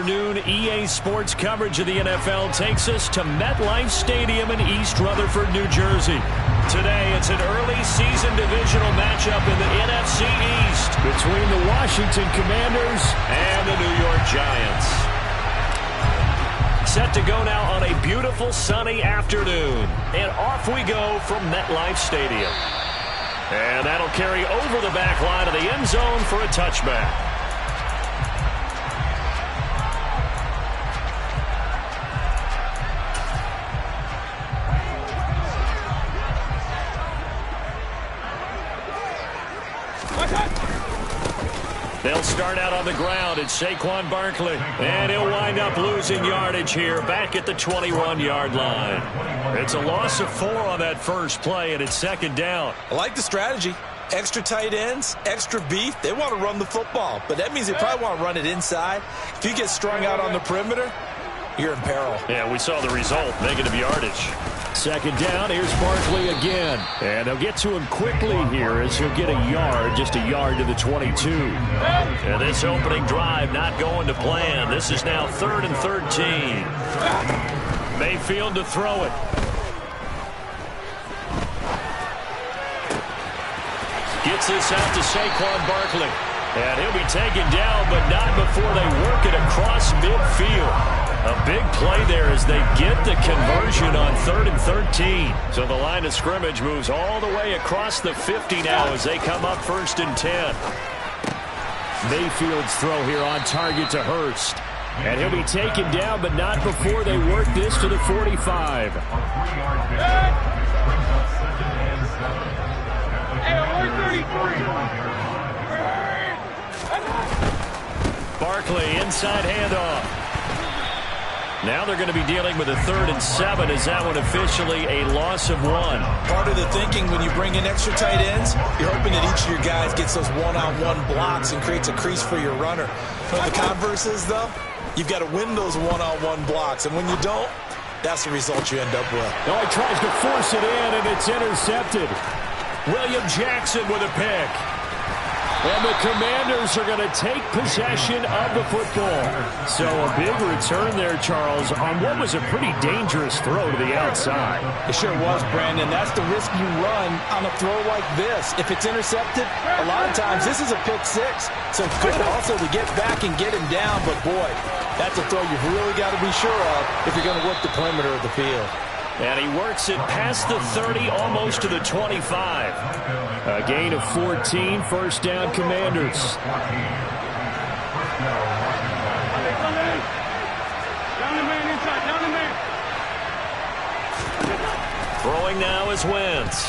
afternoon EA Sports coverage of the NFL takes us to MetLife Stadium in East Rutherford, New Jersey. Today, it's an early season divisional matchup in the NFC East between the Washington Commanders and the New York Giants. Set to go now on a beautiful sunny afternoon. And off we go from MetLife Stadium. And that'll carry over the back line of the end zone for a touchback. They'll start out on the ground. It's Saquon Barkley. And he'll wind up losing yardage here back at the 21-yard line. It's a loss of 4 on that first play, and it's second down. I like the strategy. Extra tight ends, extra beef. They want to run the football, but that means they probably want to run it inside. If you get strung out on the perimeter, you're in peril. Yeah, we saw the result, negative yardage. Second down, here's Barkley again. And they'll get to him quickly here as he'll get a yard, just a yard to the 22. And this opening drive not going to plan. This is now 3rd and 13. Mayfield to throw it. Gets this out to Saquon Barkley. And he'll be taken down, but not before they work it across midfield. A big play there as they get the conversion on 3rd and 13. So the line of scrimmage moves all the way across the 50 now as they come up 1st and 10. Mayfield's throw here on target to Hurst. And he'll be taken down, but not before they work this to the 45. Barkley, inside handoff. Now they're going to be dealing with a 3rd and 7. Is that one officially a loss of 1? Part of the thinking when you bring in extra tight ends, you're hoping that each of your guys gets those one-on-one blocks and creates a crease for your runner. But the converse is, though, you've got to win those one-on-one blocks. And when you don't, that's the result you end up with. Oh, he tries to force it in, and it's intercepted. William Jackson with a pick. And the Commanders are going to take possession of the football. So a big return there, Charles, on what was a pretty dangerous throw to the outside. It sure was, Brandon. That's the risk you run on a throw like this. If it's intercepted, a lot of times this is a pick 6. So it's good also to get back and get him down. But, boy, that's a throw you've really got to be sure of if you're going to work the perimeter of the field. And he works it past the 30, almost to the 25. A gain of 14, 1st down Commanders. Throwing now is Wentz.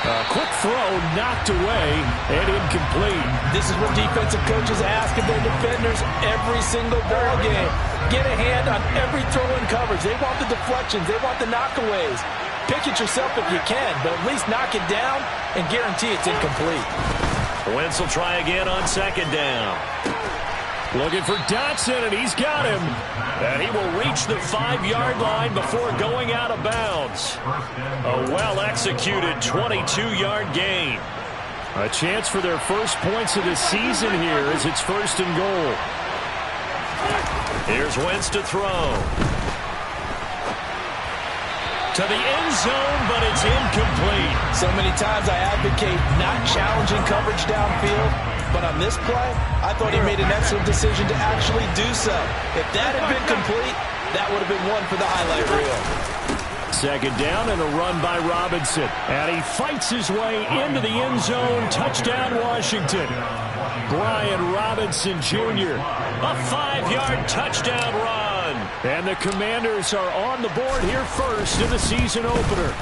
A quick throw knocked away and incomplete. This is what defensive coaches ask of their defenders every single ball game. Get a hand on every throw in coverage. They want the deflections. They want the knockaways. Pick it yourself if you can, but at least knock it down and guarantee it's incomplete. Wentz will try again on 2nd down. Looking for Dotson, and he's got him. And he will reach the 5-yard line before going out of bounds. A well-executed 22-yard gain. A chance for their first points of the season here as it's 1st and goal. Here's Wentz to throw. To the end zone, but it's incomplete. So many times I advocate not challenging coverage downfield, but on this play, I thought he made an excellent decision to actually do so. If that had been complete, that would have been one for the highlight reel. 2nd down and a run by Robinson. And he fights his way into the end zone. Touchdown, Washington. Brian Robinson Jr. A 5-yard touchdown run. And the Commanders are on the board here first in the season opener.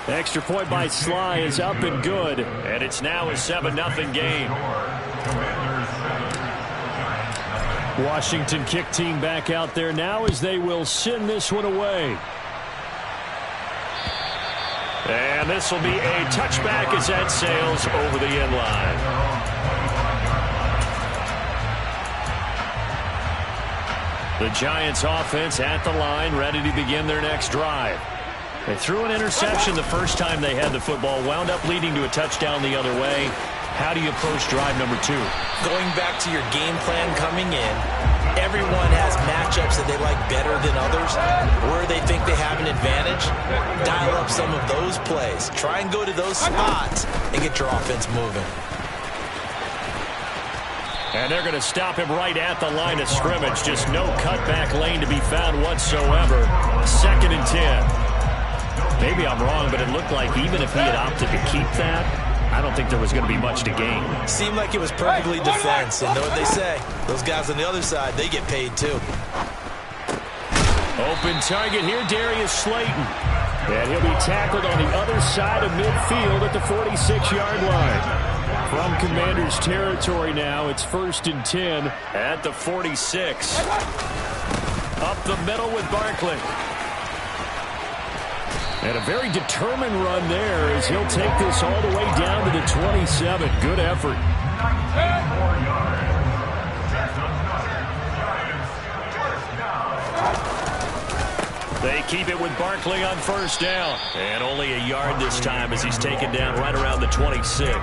Extra point by Sly is up and good. And it's now a 7-0 game. Washington kick team back out there now as they will send this one away. And this will be a touchback as that sails over the end line. The Giants offense at the line, ready to begin their next drive. They threw an interception the first time they had the football, wound up leading to a touchdown the other way. How do you approach drive number 2? Going back to your game plan coming in, everyone has matchups that they like better than others, where they think they have an advantage. Dial up some of those plays. Try and go to those spots and get your offense moving. And they're going to stop him right at the line of scrimmage. Just no cutback lane to be found whatsoever. 2nd and 10. Maybe I'm wrong, but it looked like even if he had opted to keep that, I don't think there was going to be much to gain. Seemed like it was perfectly defense. And know what they say? Those guys on the other side, they get paid too. Open target here, Darius Slayton. And he'll be tackled on the other side of midfield at the 46-yard line. From Commanders territory now, it's 1st and 10 at the 46. Up the middle with Barkley. And a very determined run there as he'll take this all the way down to the 27. Good effort. They keep it with Barkley on 1st down. And only a yard this time as he's taken down right around the 26.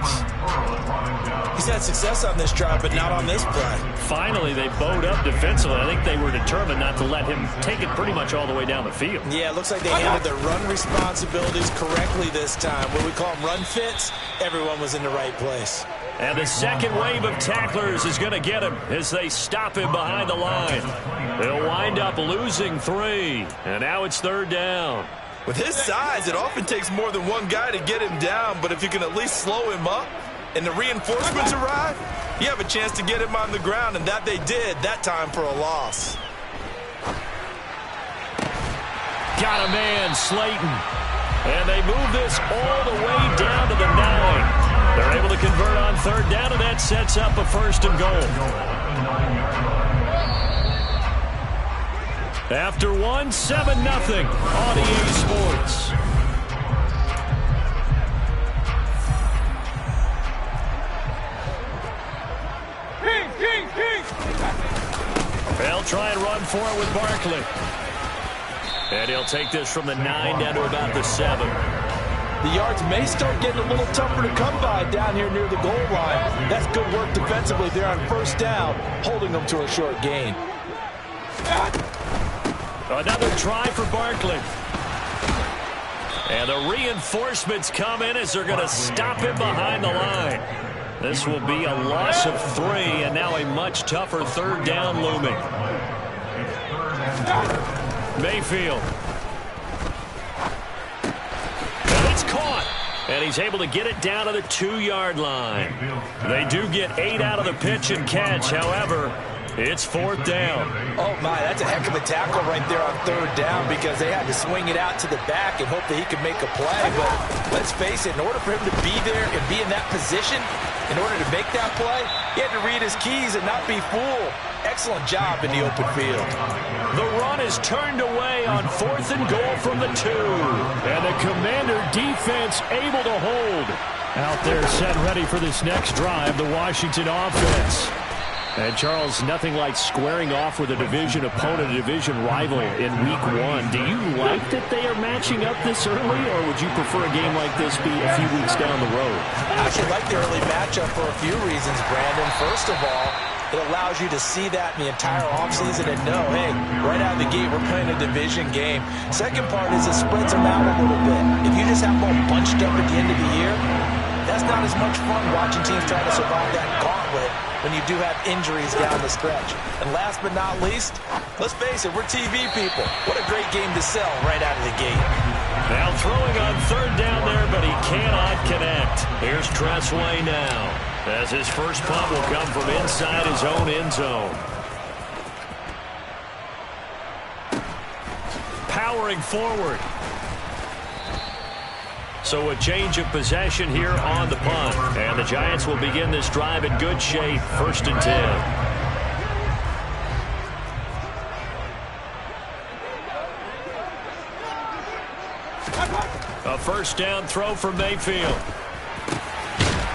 He's had success on this drive, but not on this play. Finally, they bowed up defensively. I think they were determined not to let him take it pretty much all the way down the field. Yeah, it looks like they handled their run responsibilities correctly this time. What we call them run fits, everyone was in the right place. And the second wave of tacklers is going to get him as they stop him behind the line. They'll wind up losing 3. And now it's 3rd down. With his size, it often takes more than one guy to get him down, but if you can at least slow him up and the reinforcements arrive, you have a chance to get him on the ground, and that they did that time for a loss. Got a man, Slayton. And they move this all the way down to the 9. They're able to convert on 3rd down, and that sets up a 1st and goal. After 1, 7-0 on EA Sports. They'll try and run for it with Barkley. And he'll take this from the 9 down to about the 7. The yards may start getting a little tougher to come by down here near the goal line. That's good work defensively there on 1st down, holding them to a short gain. Another try for Barkley. And the reinforcements come in as they're going to stop him behind the line. This will be a loss of 3, and now a much tougher 3rd down looming. Mayfield. And it's caught. And he's able to get it down to the 2-yard line. They do get 8 out of the pitch and catch. However, it's 4th down. Oh, my, that's a heck of a tackle right there on 3rd down because they had to swing it out to the back and hope that he could make a play. But let's face it, in order for him to be there and be in that position, in order to make that play, he had to read his keys and not be fooled. Excellent job in the open field. The run is turned away on 4th and goal from the 2. And the Commander defense able to hold. Out there set ready for this next drive, the Washington offense. And, Charles, nothing like squaring off with a division opponent, a division rival in Week 1. Do you like that they are matching up this early, or would you prefer a game like this be a few weeks down the road? I actually like the early matchup for a few reasons, Brandon. First of all, it allows you to see that in the entire offseason and know, hey, right out of the gate, we're playing a division game. Second part is it spreads them out a little bit. If you just have them all bunched up at the end of the year, that's not as much fun watching teams try to survive that gauntlet when you do have injuries down the stretch. And last but not least, let's face it, we're TV people. What a great game to sell right out of the gate. Now throwing on 3rd down there, but he cannot connect. Here's Tressway now, as his first punt will come from inside his own end zone. Powering forward. So a change of possession here on the punt. And the Giants will begin this drive in good shape. 1st and 10. A 1st down throw for Mayfield.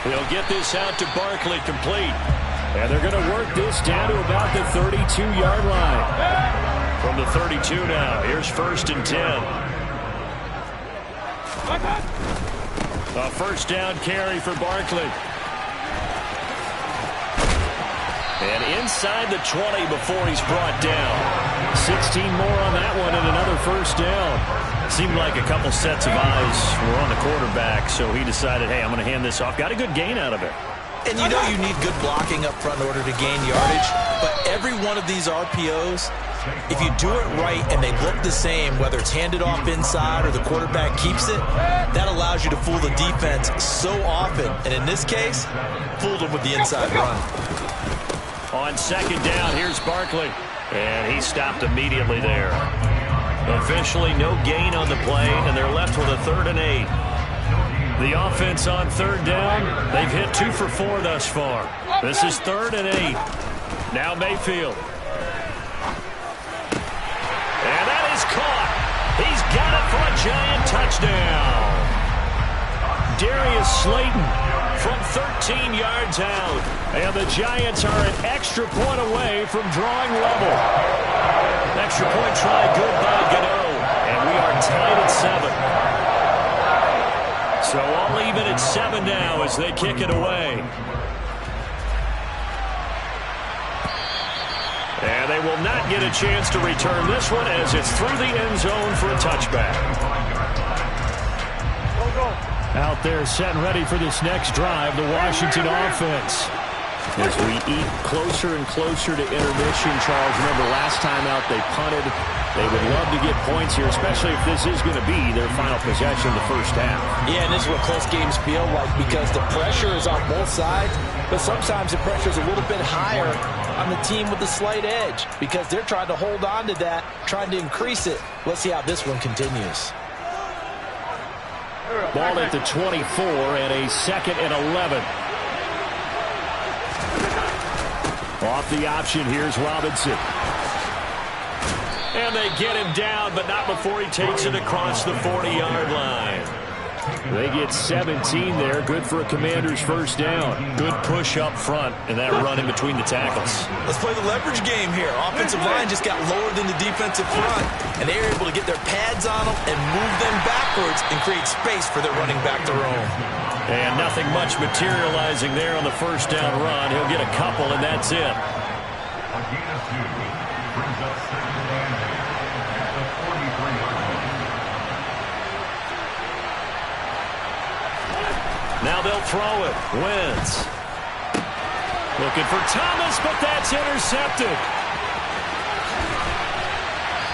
He'll get this out to Barkley, complete. And they're going to work this down to about the 32-yard line. From the 32 now, here's 1st and 10. A 1st down carry for Barkley. And inside the 20 before he's brought down. 16 more on that one and another first down. Seemed like a couple sets of eyes were on the quarterback, so he decided, hey, I'm going to hand this off. Got a good gain out of it. And you know you need good blocking up front in order to gain yardage, but every one of these RPOs, if you do it right and they look the same, whether it's handed off inside or the quarterback keeps it, that allows you to fool the defense so often. And in this case, fooled them with the inside run. On second down, here's Barkley. And he stopped immediately there. Officially no gain on the play, and they're left with a 3rd and 8. The offense on 3rd down, they've hit 2 for 4 thus far. This is 3rd and 8. Now Mayfield. And that is caught. He's got it for a Giant touchdown. Darius Slayton from 13 yards out. And the Giants are an extra point away from drawing level. Extra point try good by Gano. And we are tied at 7. So all even at 7 now as they kick it away. And they will not get a chance to return this one as it's through the end zone for a touchback. Out there set and ready for this next drive, the Washington offense. As we eat closer and closer to intermission, Charles, remember last time out they punted. They would love to get points here, especially if this is going to be their final possession of the first half. Yeah, and this is what close games feel like because the pressure is on both sides, but sometimes the pressure is a little bit higher on the team with the slight edge because they're trying to hold on to that, trying to increase it. Let's see how this one continues. Ball at the 24 and a 2nd and 11. Off the option, here's Robinson. And they get him down, but not before he takes it across the 40-yard line. They get 17 there. Good for a Commander's first down. Good push up front, and that run in between the tackles. Let's play the leverage game here. Offensive line just got lower than the defensive front, and they were able to get their pads on them and move them backwards and create space for their running back to roam. And nothing much materializing there on the first down run. He'll get a couple, and that's it. Now they'll throw it. Wentz. Looking for Thomas, but that's intercepted.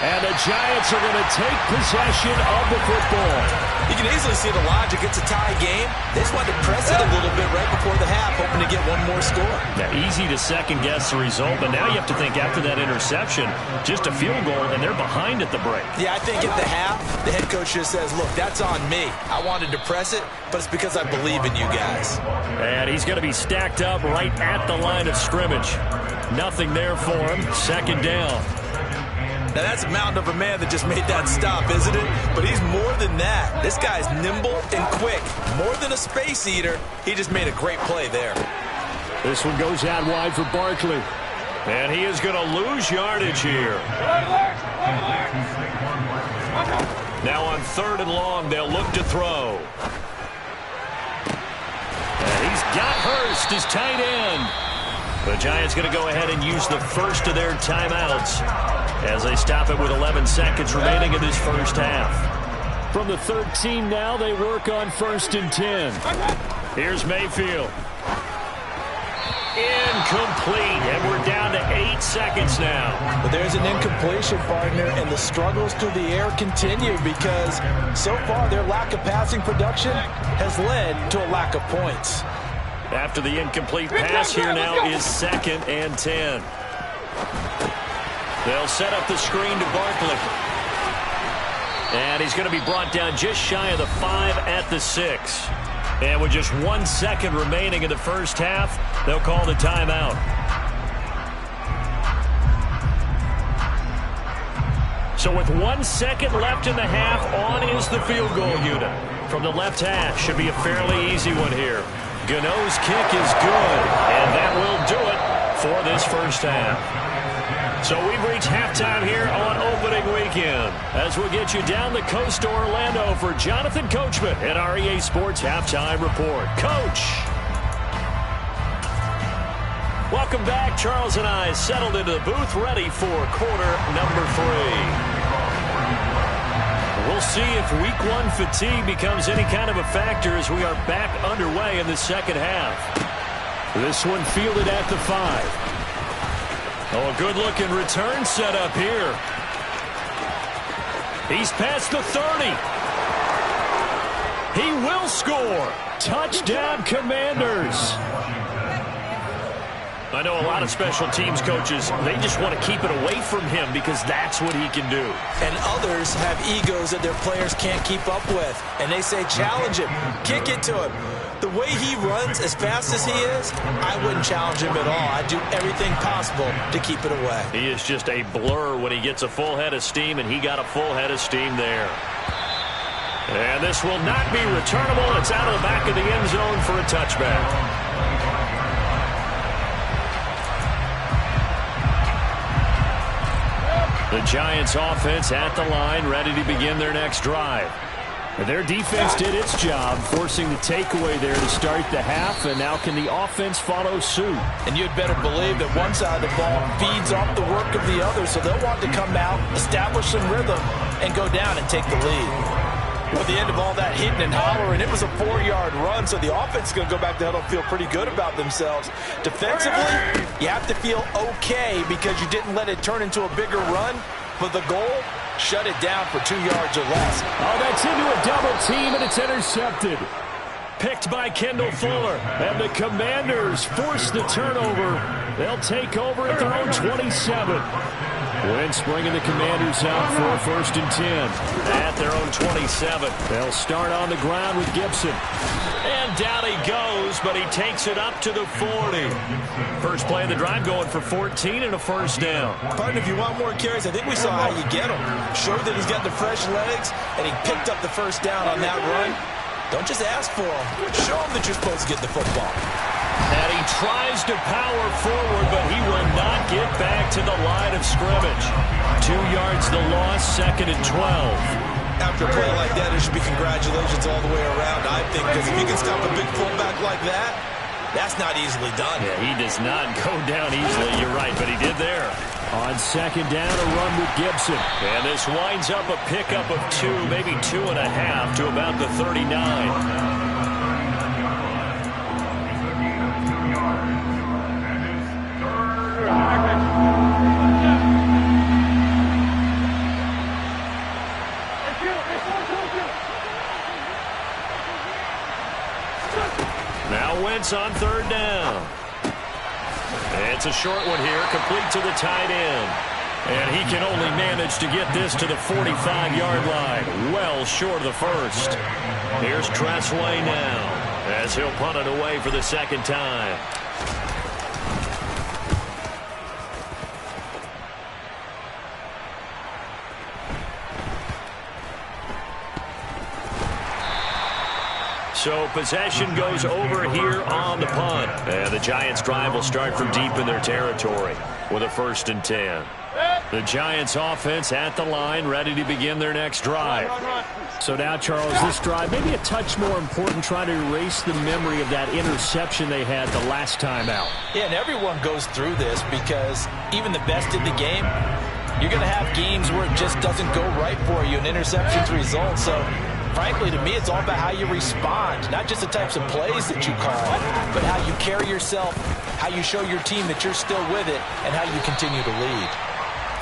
And the Giants are going to take possession of the football. You can easily see the logic. It's a tie game. They just wanted to press it a little bit right before the half, hoping to get one more score. Now, easy to second-guess the result, but now you have to think after that interception, just a field goal, and they're behind at the break. Yeah, I think at the half, the head coach just says, look, that's on me. I wanted to press it, but it's because I believe in you guys. And he's going to be stacked up right at the line of scrimmage. Nothing there for him. 2nd down. Now, that's a mountain of a man that just made that stop, isn't it? But he's more than that. This guy's nimble and quick. More than a space eater, he just made a great play there. This one goes out wide for Barkley. And he is going to lose yardage here. Now on 3rd and long, they'll look to throw. And he's got Hurst, his tight end. The Giants going to go ahead and use the first of their timeouts as they stop it with 11 seconds remaining in this first half. From the 13 now, they work on 1st and 10. Here's Mayfield. Incomplete, and we're down to 8 seconds now. But there's an incompletion, partner, and the struggles through the air continue because so far their lack of passing production has led to a lack of points. After the incomplete pass, here now is 2nd and 10. They'll set up the screen to Barkley. And he's going to be brought down just shy of the 5 at the 6. And with just 1 second remaining in the first half, they'll call the timeout. So with 1 second left in the half, on is the field goal unit. From the left hash, should be a fairly easy one here. Gano's kick is good, and that will do it for this first half. So we've reached halftime here on opening weekend as we'll get you down the coast to Orlando for Jonathan Coachman at our EA Sports Halftime Report. Coach. Welcome back. Charles and I settled into the booth, ready for quarter number 3. We'll see if week 1 fatigue becomes any kind of a factor as we are back underway in the second half. This one fielded at the 5. Oh, a good-looking return set up here. He's past the 30. He will score. Touchdown, Commanders. I know a lot of special teams coaches, they just want to keep it away from him because that's what he can do. And others have egos that their players can't keep up with. And they say, challenge him, kick it to him. The way he runs as fast as he is, I wouldn't challenge him at all. I'd do everything possible to keep it away. He is just a blur when he gets a full head of steam, and he got a full head of steam there. And this will not be returnable. It's out of the back of the end zone for a touchback. The Giants offense at the line, ready to begin their next drive. Their defense did its job, forcing the takeaway there to start the half, and now can the offense follow suit? And you'd better believe that one side of the ball feeds off the work of the other, so they'll want to come out, establish some rhythm, and go down and take the lead. At the end of all that hitting and hollering, it was a 4-yard run, so the offense is going to go back to huddle and feel pretty good about themselves. Defensively, you have to feel okay because you didn't let it turn into a bigger run, but the goal, shut it down for 2 yards or less. Oh, that's into a double team, and it's intercepted. Picked by Kendall Fuller, and the Commanders force the turnover. They'll take over at their own 27. Wentz bringing the Commanders out for a 1st and 10. At their own 27. They'll start on the ground with Gibson. And down he goes, but he takes it up to the 40. First play of the drive going for 14 and a 1st down. Partner, if you want more carries, I think we saw how you get him. Showed that he's got the fresh legs, and he picked up the 1st down on that run. Don't just ask for him. Show him that you're supposed to get the football. And he tries to power forward, but he will not get back to the line of scrimmage. 2 yards the loss, 2nd and 12. After a play like that, it should be congratulations all the way around, I think, because if you can stop a big fullback like that, that's not easily done. Yeah, he does not go down easily, you're right, but he did there. On 2nd down, a run with Gibson. And this winds up a pickup of 2, maybe 2.5 to about the 39. Now Wentz on 3rd down. It's a short one here, complete to the tight end. And he can only manage to get this to the 45-yard line, well short of the 1st. Here's Tressway now, as he'll punt it away for the 2nd time. So possession goes over here on the punt. And the Giants drive will start from deep in their territory with a 1st and 10. The Giants offense at the line, ready to begin their next drive. So now, Charles, this drive maybe a touch more important, trying to erase the memory of that interception they had the last time out. Yeah, and everyone goes through this because even the best in the game, you're going to have games where it just doesn't go right for you, and interceptions result. So frankly, to me, it's all about how you respond, not just the types of plays that you call, but how you carry yourself, how you show your team that you're still with it, and how you continue to lead.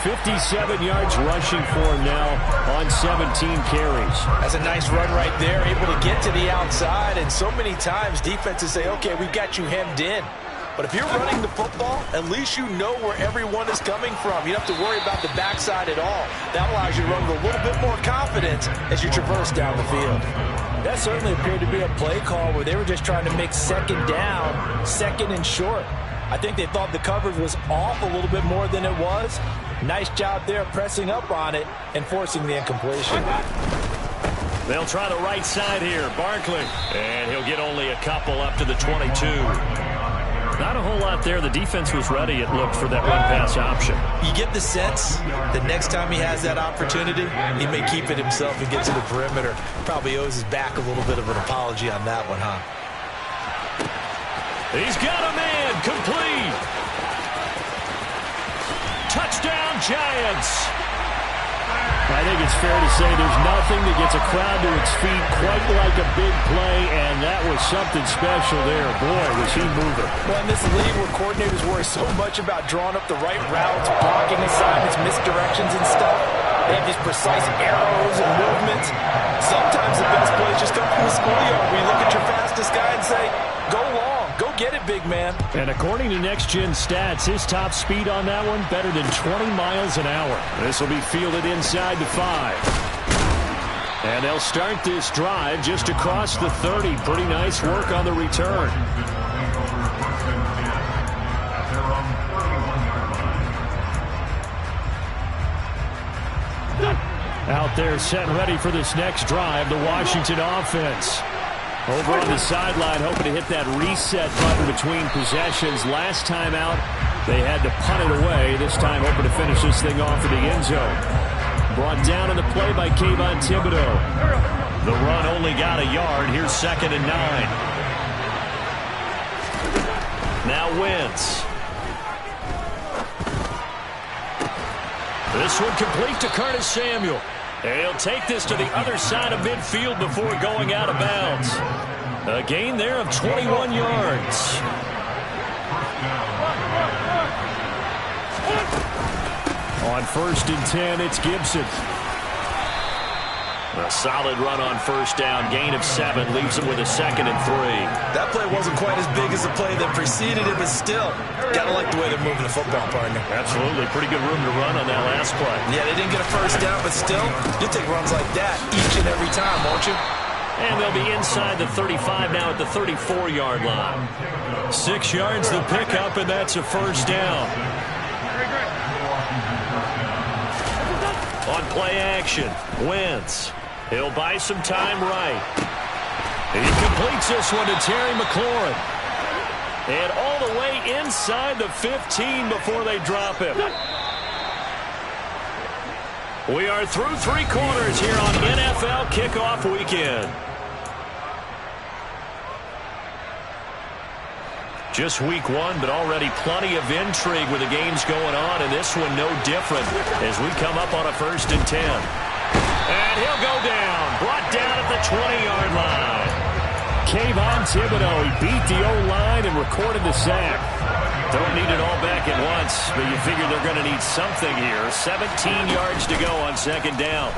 57 yards rushing for him now on 17 carries. That's a nice run right there, able to get to the outside, and so many times defenses say, okay, we've got you hemmed in. But if you're running the football, at least you know where everyone is coming from. You don't have to worry about the backside at all. That allows you to run with a little bit more confidence as you traverse down the field. That certainly appeared to be a play call where they were just trying to make 2nd down, 2nd and short. I think they thought the coverage was off a little bit more than it was. Nice job there pressing up on it and forcing the incompletion. They'll try the right side here. Barkley. And he'll get only a couple up to the 22. Not a whole lot there. The defense was ready, it looked, for that run-pass option. You get the sense that next time he has that opportunity, he may keep it himself and get to the perimeter. Probably owes his back a little bit of an apology on that one, huh? He's got a man complete. Giants. I think it's fair to say there's nothing that gets a crowd to its feet quite like a big play, and that was something special there. Boy, was he moving. Well, in this league where coordinators worry so much about drawing up the right routes, blocking assignments, misdirections and stuff, they have these precise arrows and movements. Sometimes the best plays just come from the schoolyard where you look at your fastest guy and say, go long. Go get it, big man. And according to Next Gen Stats, his top speed on that one, better than 20 miles an hour. This will be fielded inside the 5. And they'll start this drive just across the 30. Pretty nice work on the return. Out there set and ready for this next drive, the Washington offense. Over on the sideline, hoping to hit that reset button between possessions. Last time out, they had to punt it away. This time, hoping to finish this thing off in the end zone. Brought down in the play by Kayvon Thibodeau. The run only got a yard. Here's 2nd and 9. Now Wentz. This one complete to Curtis Samuel. He'll take this to the other side of midfield before going out of bounds. A gain there of 21 yards. On 1st and 10, it's Gibson. A solid run on 1st down. Gain of 7 leaves him with a 2nd and 3. That play wasn't quite as big as the play that preceded it, but still, gotta like the way they're moving the football, partner. Absolutely. Pretty good room to run on that last play. Yeah, they didn't get a 1st down, but still, you'll take runs like that each and every time, won't you? And they'll be inside the 35 now at the 34-yard line. 6 yards the pickup, and that's a 1st down. On play action, Wentz. He'll buy some time right. He completes this one to Terry McLaurin. And all the way inside the 15 before they drop him. We are through 3 quarters here on NFL Kickoff Weekend. Just week 1, but already plenty of intrigue with the games going on, and this one no different as we come up on a 1st and 10. And he'll go down, brought down at the 20-yard line. Kayvon Thibodeau, he beat the O-line and recorded the sack. Don't need it all back at once, but you figure they're going to need something here. 17 yards to go on 2nd down.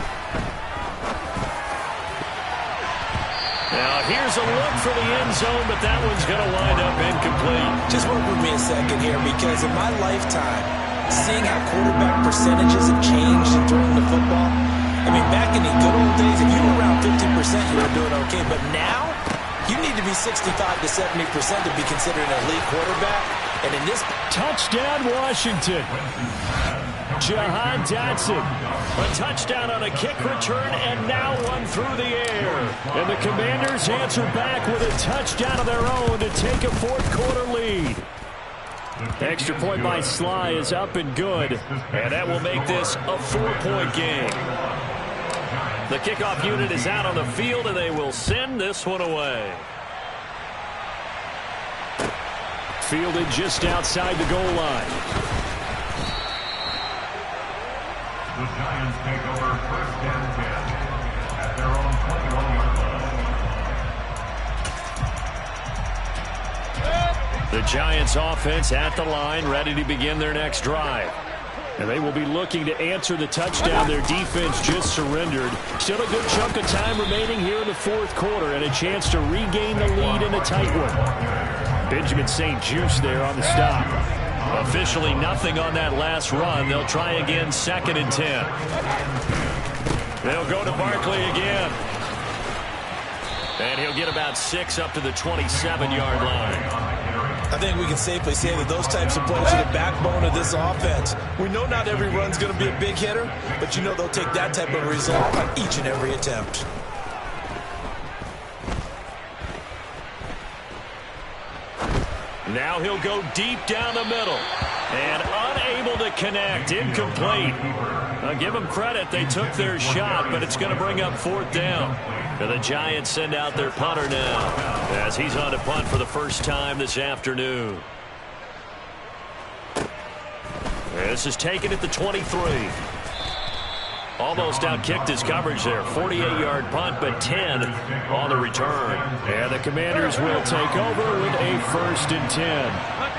Now, here's a look for the end zone, but that one's going to wind up incomplete. Just work with me a second here, because in my lifetime, seeing how quarterback percentages have changed in throwing the football, I mean, back in the good old days, if you were around 50%, you were doing okay. But now, you need to be 65 to 70% to be considered an elite quarterback. And in this... Touchdown, Washington. Jahan Dotson. A touchdown on a kick return, and now one through the air. And the Commanders answer back with a touchdown of their own to take a 4th-quarter lead. Extra point by Sly is up and good, and that will make this a 4-point game. The kickoff unit is out on the field, and they will send this one away. Fielded just outside the goal line. The Giants take over 1st and 10 at their own 21-yard line. The Giants offense at the line, ready to begin their next drive. And they will be looking to answer the touchdown their defense just surrendered. Still a good chunk of time remaining here in the 4th quarter, and a chance to regain the lead in a tight one. Benjamin St. Juste there on the stop. Officially nothing on that last run. They'll try again, 2nd and 10. They'll go to Barkley again. And he'll get about 6 up to the 27-yard line. I think we can safely say that those types of plays are the backbone of this offense. We know not every run's going to be a big hitter, but you know they'll take that type of result on each and every attempt. Now he'll go deep down the middle. And unable to connect. Incomplete. I'll give them credit. They took their shot, but it's going to bring up 4th down. And the Giants send out their punter now as he's on to punt for the first time this afternoon. This is taken at the 23. Almost outkicked his coverage there. 48-yard punt, but 10 on the return. And the Commanders will take over with a 1st and 10.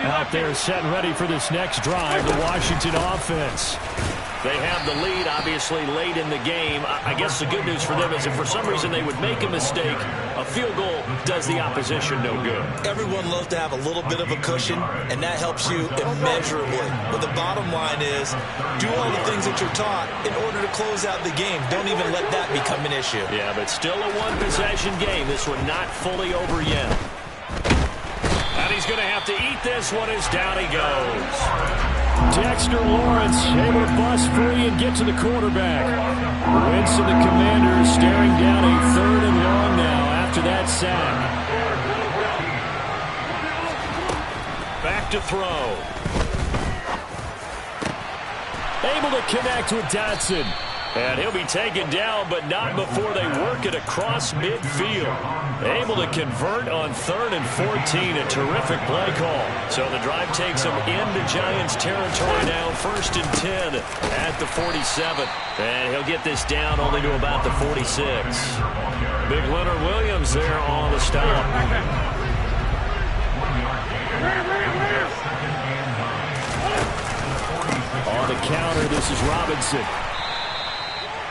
Out there set and ready for this next drive, the Washington offense. They have the lead, obviously, late in the game. I guess the good news for them is if for some reason they would make a mistake, a field goal does the opposition no good. Everyone loves to have a little bit of a cushion, and that helps you immeasurably. But the bottom line is, do all the things that you're taught in order to close out the game. Don't even let that become an issue. Yeah, but still a one-possession game. This one not fully over yet. And he's going to have to eat this one as down he goes. Dexter Lawrence able to bust free and get to the quarterback. Wentz and the Commanders staring down a 3rd and long now after that sack. Back to throw. Able to connect with Dotson. And he'll be taken down, but not before they work it across midfield. Able to convert on 3rd and 14. A terrific play call. So the drive takes them into Giants territory now. 1st and 10 at the 47. And he'll get this down only to about the 46. Big Leonard Williams there on the stop. On the counter, this is Robinson.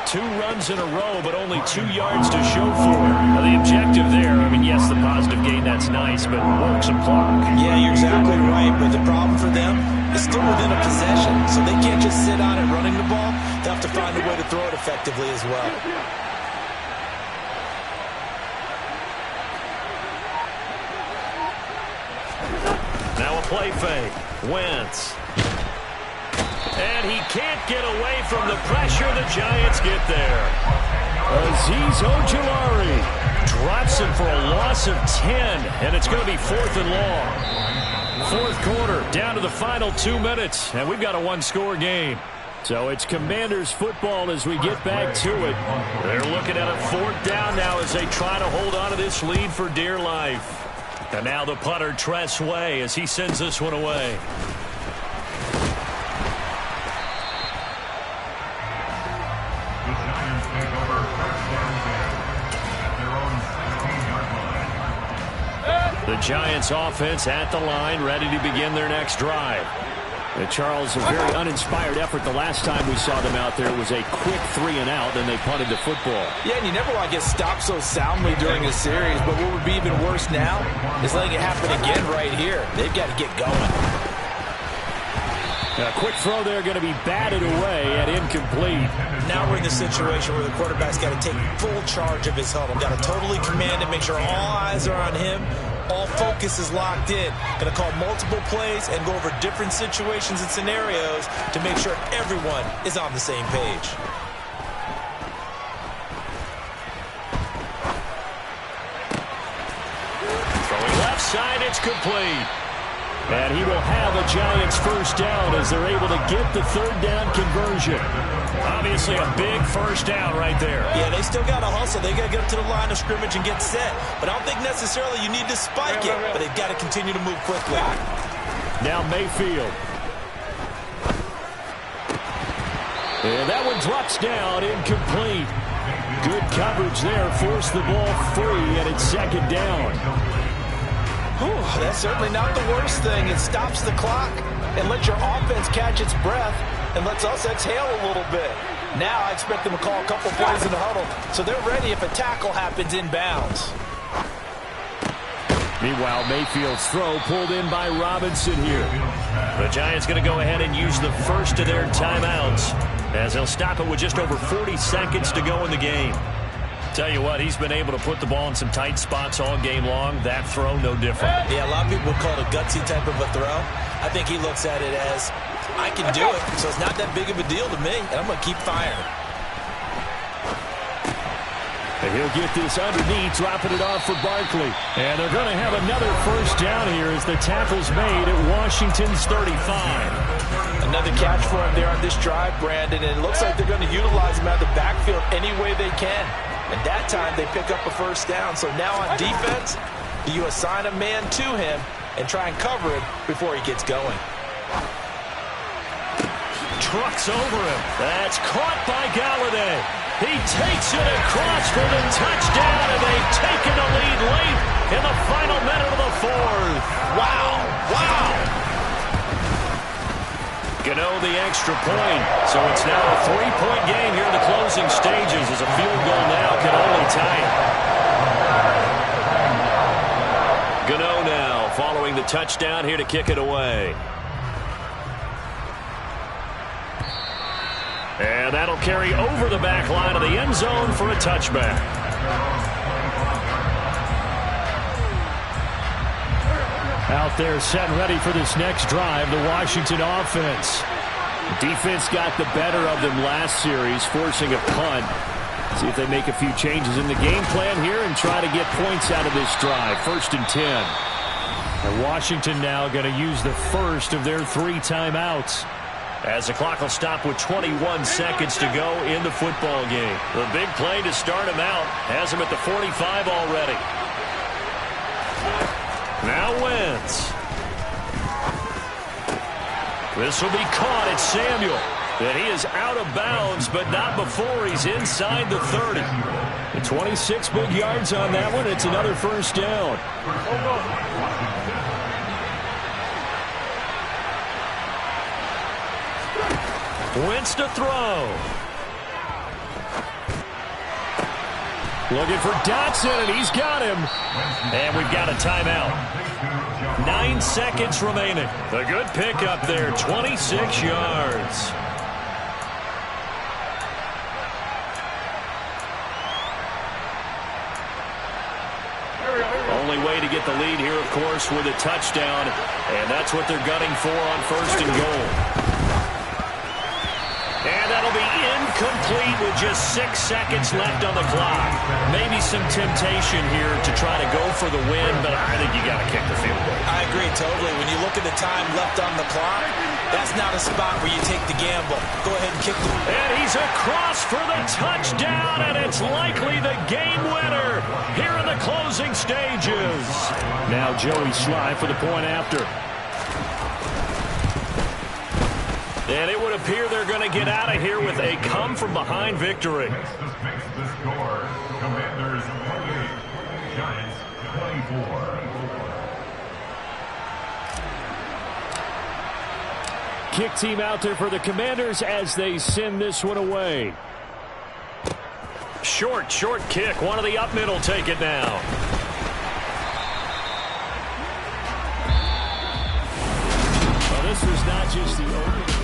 2 runs in a row, but only 2 yards to show for it. Now, the objective there, I mean, yes, the positive gain, that's nice, but work some clock. Yeah, you're exactly right, but the problem for them is still within a possession, so they can't just sit on it running the ball. They have to find a way to throw it effectively as well. Now a play fake. Wentz. And he can't get away from the pressure. The Giants get there. Azeez Ojulari drops him for a loss of 10, and it's going to be 4th and long. 4th quarter, down to the final 2 minutes, and we've got a 1-score game. So it's Commanders football as we get back to it. They're looking at a 4th down now as they try to hold on to this lead for dear life. And now the punter, Tress Way, as he sends this one away. The Giants offense at the line, ready to begin their next drive. And Charles, a very uninspired effort the last time we saw them out there. It was a quick 3 and out, then they punted the football. Yeah, and you never want to get stopped so soundly during a series, but what would be even worse now is letting it happen again right here. They've got to get going. A quick throw there going to be batted away and incomplete. Now we're in the situation where the quarterback's got to take full charge of his huddle. Got to totally command it, make sure all eyes are on him. All focus is locked in. Going to call multiple plays and go over different situations and scenarios to make sure everyone is on the same page. Throwing left side, it's complete. And he will have a Giants 1st down as they're able to get the 3rd down conversion. Obviously a big 1st down right there. Yeah, they still got to hustle. They got to get up to the line of scrimmage and get set. But I don't think necessarily you need to spike it, but they've got to continue to move quickly. Now Mayfield. And that one drops down, incomplete. Good coverage there, forced the ball free, and it's 2nd down. Whew, that's certainly not the worst thing. It stops the clock and lets your offense catch its breath and lets us exhale a little bit. Now I expect them to call a couple plays in the huddle so they're ready if a tackle happens inbounds. Meanwhile, Mayfield's throw pulled in by Robinson here. The Giants going to go ahead and use the first of their timeouts as they'll stop it with just over 40 seconds to go in the game. Tell you what, he's been able to put the ball in some tight spots all game long. That throw, no different. Yeah, a lot of people would call it a gutsy type of a throw. I think he looks at it as, I can do it, so it's not that big of a deal to me, and I'm going to keep firing. And he'll get this underneath, dropping it off for Barkley. And they're going to have another 1st down here as the tackle's made at Washington's 35. Another catch for him there on this drive, Brandon, and it looks like they're going to utilize him out of the backfield any way they can. And that time they pick up a 1st down. So now on defense, you assign a man to him and try and cover it before he gets going. trucks over him. That's caught by Galladay. He takes it across for the touchdown, and they've taken the lead late in the final minute of the fourth. Wow. Wow. Gano the extra point. So it's now a 3-point game here in the closing stages as a field goal now can only tie it. Gano now following the touchdown here to kick it away. And that'll carry over the back line of the end zone for a touchback. Out there set and ready for this next drive, the Washington offense. Defense got the better of them last series, forcing a punt. See if they make a few changes in the game plan here and try to get points out of this drive. 1st and 10. And Washington now going to use the first of their 3 timeouts, as the clock will stop with 21 seconds to go in the football game. The big play to start him out has him at the 45 already. Now Wentz. This will be caught at Samuel. And he is out of bounds, but not before he's inside the 30. The 26 big yards on that one. It's another first down. Wentz to throw. Looking for Dotson, and he's got him. And we've got a timeout. 9 seconds remaining. A good pickup there, 26 yards. Only way to get the lead here, of course, with a touchdown. And that's what they're gunning for on 1st and goal. And that'll be incomplete with just 6 seconds left on the clock. Maybe some temptation here to try to go for the win, but I think you got to kick the field goal. I agree totally. When you look at the time left on the clock, that's not a spot where you take the gamble. Go ahead and kick the... And he's across for the touchdown, and it's likely the game winner here in the closing stages. Now Joey Sly for the point after. And it would appear they're going to get out of here with a come-from-behind victory. Makes the score. Commanders 28, Giants 24. Kick team out there for the Commanders as they send this one away. Short kick. One of the up middle take it now. Well, this was not just the opening.